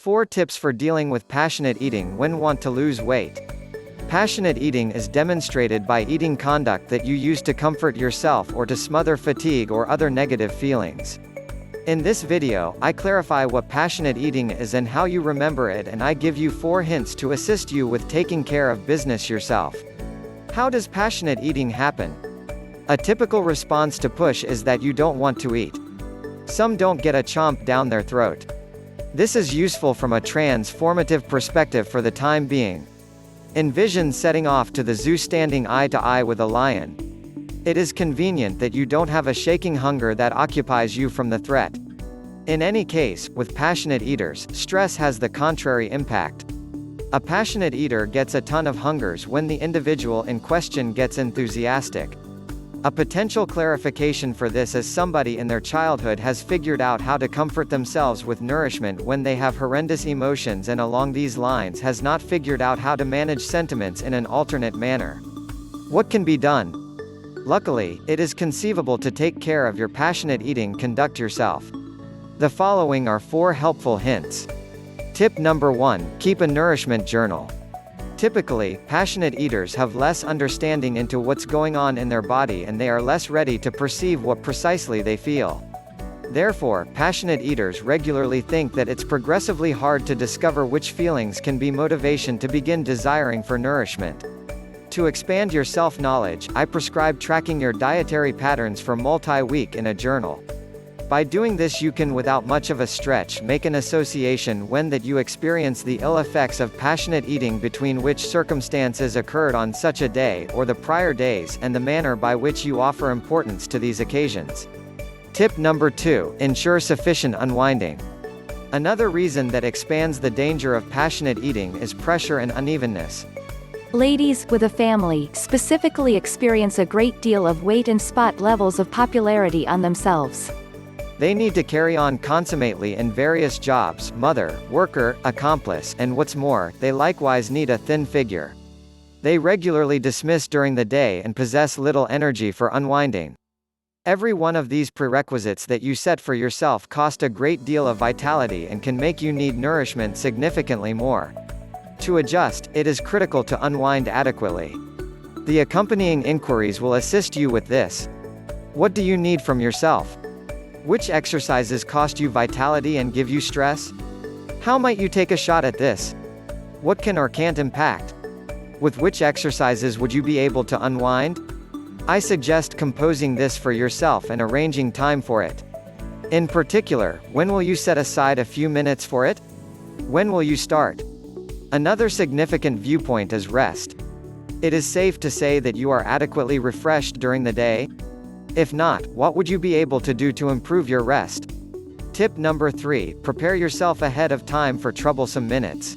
4 tips for dealing with passionate eating when want to lose weight. Passionate eating is demonstrated by eating conduct that you use to comfort yourself or to smother fatigue or other negative feelings. In this video, I clarify what passionate eating is and how you remember it, and I give you 4 hints to assist you with taking care of business yourself. How does passionate eating happen? A typical response to push is that you don't want to eat. Some don't get a chomp down their throat. This is useful from a transformative perspective for the time being. Envision setting off to the zoo standing eye to eye with a lion. It is convenient that you don't have a shaking hunger that occupies you from the threat. In any case, with passionate eaters, stress has the contrary impact. A passionate eater gets a ton of hungers when the individual in question gets enthusiastic. A potential clarification for this is somebody in their childhood has figured out how to comfort themselves with nourishment when they have horrendous emotions, and along these lines has not figured out how to manage sentiments in an alternate manner. What can be done? Luckily, it is conceivable to take care of your passionate eating conduct yourself. The following are 4 helpful hints. Tip number 1, keep a nourishment journal. Typically, passionate eaters have less understanding into what's going on in their body, and they are less ready to perceive what precisely they feel. Therefore, passionate eaters regularly think that it's progressively hard to discover which feelings can be motivation to begin desiring for nourishment. To expand your self-knowledge, I prescribe tracking your dietary patterns for multi-week in a journal. By doing this, you can, without much of a stretch, make an association when that you experience the ill effects of passionate eating between which circumstances occurred on such a day, or the prior days, and the manner by which you offer importance to these occasions. Tip number 2, ensure sufficient unwinding. Another reason that expands the danger of passionate eating is pressure and unevenness. Ladies with a family specifically experience a great deal of weight and spot levels of popularity on themselves. They need to carry on consummately in various jobs: mother, worker, accomplice, and what's more, they likewise need a thin figure. They regularly dismiss during the day and possess little energy for unwinding. Every one of these prerequisites that you set for yourself cost a great deal of vitality and can make you need nourishment significantly more. To adjust, it is critical to unwind adequately. The accompanying inquiries will assist you with this. What do you need from yourself? Which exercises cost you vitality and give you stress? How might you take a shot at this? What can or can't impact? With which exercises would you be able to unwind? I suggest composing this for yourself and arranging time for it. In particular, when will you set aside a few minutes for it? When will you start? Another significant viewpoint is rest. It is safe to say that you are adequately refreshed during the day? If not, what would you be able to do to improve your rest? Tip number 3, prepare yourself ahead of time for troublesome minutes.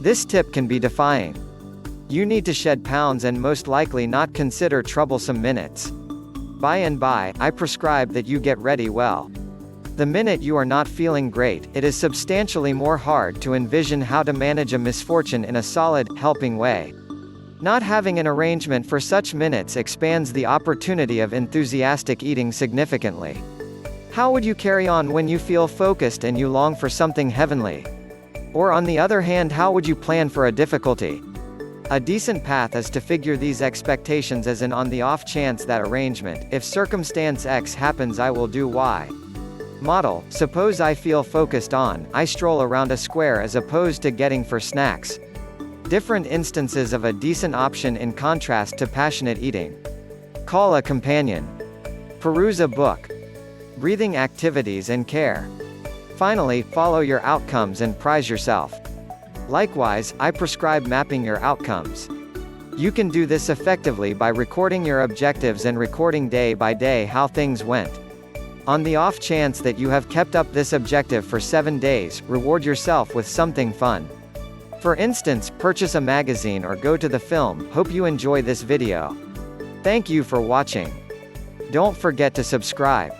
This tip can be defying. You need to shed pounds and most likely not consider troublesome minutes. By and by, I prescribe that you get ready well. The minute you are not feeling great, it is substantially more hard to envision how to manage a misfortune in a solid, helping way. Not having an arrangement for such minutes expands the opportunity of enthusiastic eating significantly. How would you carry on when you feel focused and you long for something heavenly? Or on the other hand, how would you plan for a difficulty? A decent path is to figure these expectations as an on the off chance that arrangement, if circumstance X happens I will do Y. Model: suppose I feel focused on, I stroll around a square as opposed to getting for snacks. Different instances of a decent option in contrast to passionate eating. Call a companion. Peruse a book. Breathing activities and care. Finally, follow your outcomes and prize yourself. Likewise, I prescribe mapping your outcomes. You can do this effectively by recording your objectives and recording day by day how things went. On the off chance that you have kept up this objective for 7 days, reward yourself with something fun. For instance, purchase a magazine or go to the film. Hope you enjoy this video. Thank you for watching. Don't forget to subscribe.